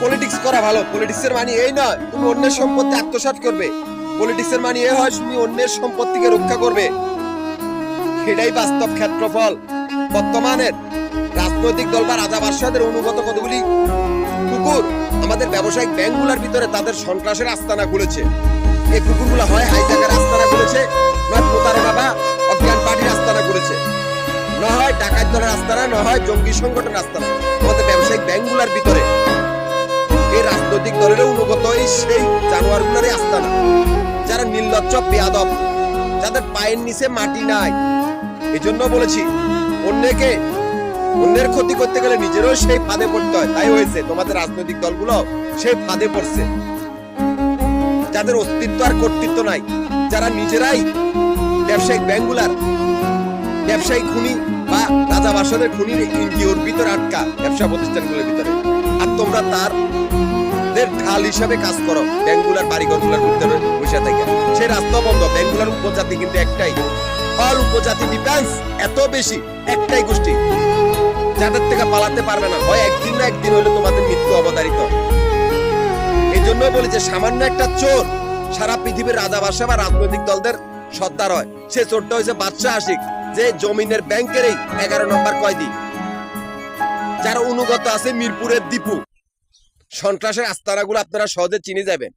Politics করা ভালো। পলিটিক্সের মানে এই নয় তুমি অন্যের সম্পত্তি আত্মসাৎ করবে। পলিটিক্সের মানে এই হয় তুমি অন্যের সম্পত্তিকে রক্ষা করবে। সেটাই বাস্তব ক্ষেত্রফল। বর্তমানের রাজনৈতিক দল বা রাজা বাদশাদের অনুগত কতগুলি কুকুর আমাদের ব্যবসায়িক ব্যাংকগুলোর ভিতরে তাদের সন্ত্রাসের আস্তানা খুলেছে। এই কুকুরগুলো হয় হাইজ্যাকের আস্তানা খুলেছে, নয় প্রতারণা বা অজ্ঞান পার্টির আস্তানা খুলেছে, না হয় ডাকাত দলের আস্তানা, না হয় জঙ্গি সংগঠনের আস্তানা। আমাদের ব্যবসায়িক ব্যাংকগুলোর ভিতরে এই রাজনৈতিক দলের অনুগত এই সেই জানোয়ারগুলোরই আস্তানা, যারা নির্লজ্জ বেয়াদব, যাদের পায়ের নিচে মাটি নাই। এই জন্য বলেছি অন্যের ক্ষতি করতে গেলে নিজেরও সেই ফাঁদে পড়তে হয়। তাই হয়েছে তোমাদের রাজনৈতিক দলগুলো সেই ফাঁদে পড়ছে, যাদের অস্তিত্ব আর কর্তৃত্ব নাই, যারা নিজেরাই ব্যবসায়িক ব্যাংকগুলার ব্যবসায়ী খুনি বা রাজা বাসনের খুনির ইনকিউর ভিতরে আটকা ব্যবসা প্রতিষ্ঠানগুলোর ভিতরে। আর তোমরা তাদের ঢাল হিসাবে কাজ করো ব্যাংকগুলার বাড়িঘরগুলার ভিতরে বসে থাকে। সেই রাস্তা বন্ধ। ব্যাংকগুলার উপজাতি কিন্তু একটাই, অল উপজাতি ডিফেন্স এত বেশি, একটাই গোষ্ঠী, যাদের থেকে পালাতে পারবে না। হয় একদিন না একদিন হইলে তোমাদের মৃত্যু অবধারিত। এই জন্য বলি যে সামান্য একটা চোর সারা পৃথিবীর রাজা বাদশা বা রাজনৈতিক দলদের সর্দার হয়। সে চোরটা হয়েছে বাদশাহ আশিক, যে জমিনের ব্যাংকের 11 নম্বর কয়েদি, যার অনুগত আছে মিরপুরের দীপু। সন্ত্রাসের আস্তানাগুলো আপনারা সহজে চিনে যাবেন।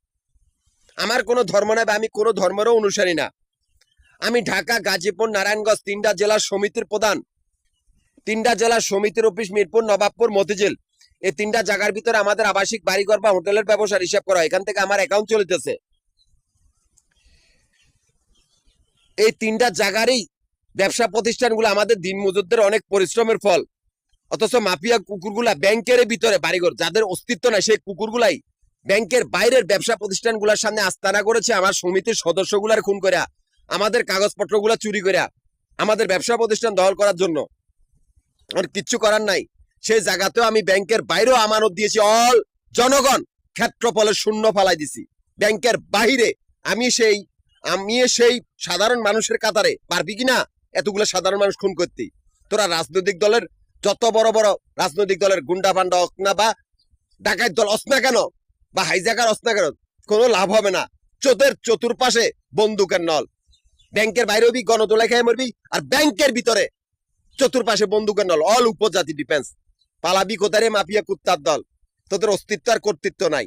আমার কোনো ধর্ম নাই বা আমি কোনো ধর্মেরও অনুসারী না। আমি ঢাকা, গাজীপুর, নারায়ণগঞ্জ 3টা জেলার সমিতির প্রধান। 3টা জেলার সমিতির অফিস মিরপুর, নবাবপুর, মতিঝিল। এই 3টা জায়গার ভিতরে আমাদের আবাসিক বাড়িঘর বা হোটেলের ব্যবসার হিসাব করা। এখান থেকে আমার অ্যাকাউন্ট চলতেছে। এই 3টা জায়গারই ব্যবসা প্রতিষ্ঠানগুলো আমাদের দিন মজুরদের অনেক পরিশ্রমের ফল। অথচ মাফিয়া কুকুরগুলা ব্যাংকের ভিতরে বাড়িঘর, যাদের অস্তিত্ব নাই, সেই কুকুরগুলাই ব্যাংকের বাইরের ব্যবসা প্রতিষ্ঠানগুলোর সামনে আস্তানা করেছে আমার সমিতির সদস্যগুলার খুন করে, আমাদের কাগজপত্রগুলো চুরি করে, আমাদের ব্যবসা প্রতিষ্ঠান দখল করার জন্য। আর কিচ্ছু করার নাই। সেই জায়গাতেও আমি ব্যাংকের বাইরেও আমানত দিয়েছি। অল জনগণ ক্ষেত্রফলে শূন্য ফালাই দিছি। ব্যাংকের বাহিরে আমি সেই সাধারণ মানুষের কাতারে পারবি কিনা এতগুলো সাধারণ মানুষ খুন করতে? তোরা রাজনৈতিক দলের যত বড় বড় রাজনৈতিক দলের গুন্ডা পান্ডা অসনা বা ডাকাত দল অসনা কেন বা হাইজাকার অসনা কেন, কোনো লাভ হবে না। চোদের চতুর্পাশে বন্দুকের নল। ব্যাংকের বাইরে হবি, গণদোলাই খেয়ে মরবি, আর ব্যাংকের ভিতরে চতুর্পাশে বন্দুকের নল। অল উপজাতি ডিফেন্স। পালাবি কোথায় রে মাফিয়া কুত্তার দল? তোদের অস্তিত্ব আর কর্তৃত্ব নাই।